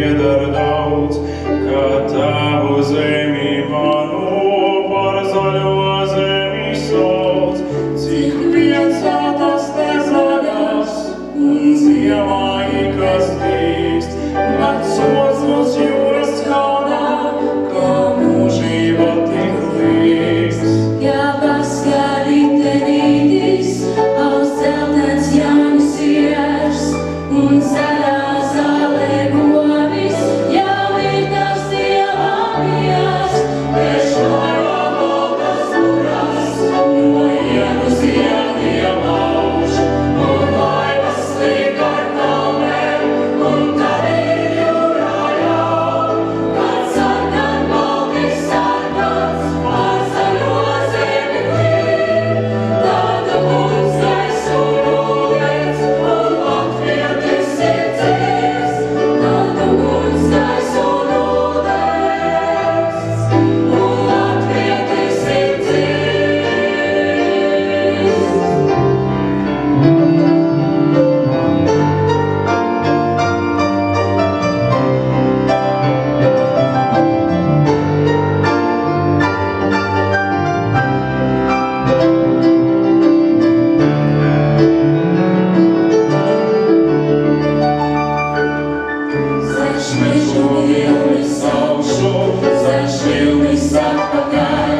pieder daudz, kā tavu zemi manu par zaļo zemi sauc. Cik priecātas te zaļas un ziemā ikas drīkst, vecos uz jūras kalnā, kā mūžība tik līdz. Ja vaskari tenītis, aus zeltens Jānis iers, un zaļā zālē govis, jau ir tavs Dieva miers. Priekšmājā baltas muras, no ienu ziediem auž, un laivas slīd ar kalnēm, un tad ir jūrā jau, kad sarkan balti sarkans, pār zaļo zemi glīd. Tāda mums gaisu nūdens, un latvietis ir dzīvs. Tāda mums gaisu nūdens, un latvietis ir dzīvs. Zaļš mežu vilnis augšu, zaļš vilnis atpakaļ.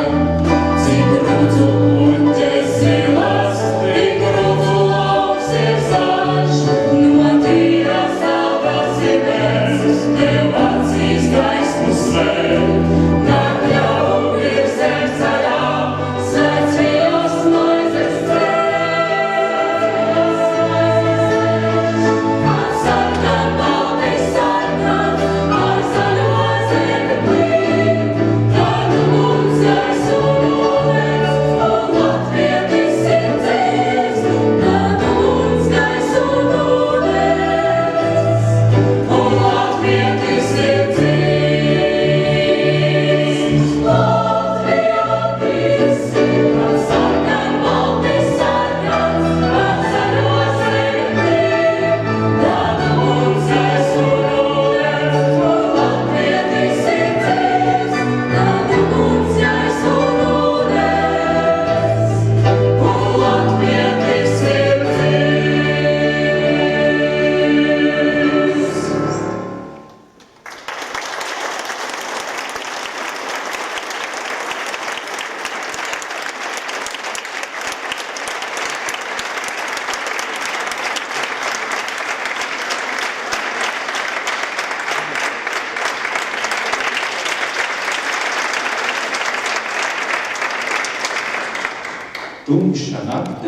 Cik rudzu puķes zilas, tik rudzu lauks ir zaļš. No tīras zelta zibens, tev acīs gaismu svēr. Nāk jau ir zem zaļā, svēts vīls maizes ceļš. Kad sarkan balti sarkan, pār zaļo zemi glīd. Tāda mums gaisu nūdens, un latvietis ir dzīvs. Tāda mums gaisu nūdens, un latvietis ir dzīvs. Latvietis, kad sarkan balti sarkans, pār zaļo zemi glīd. Tāda mums gaisu nūdens, un latvietis ir dzīvs. Tāda mums gaisu nūdens, un latvietis ir dzīvs. Tumša nakte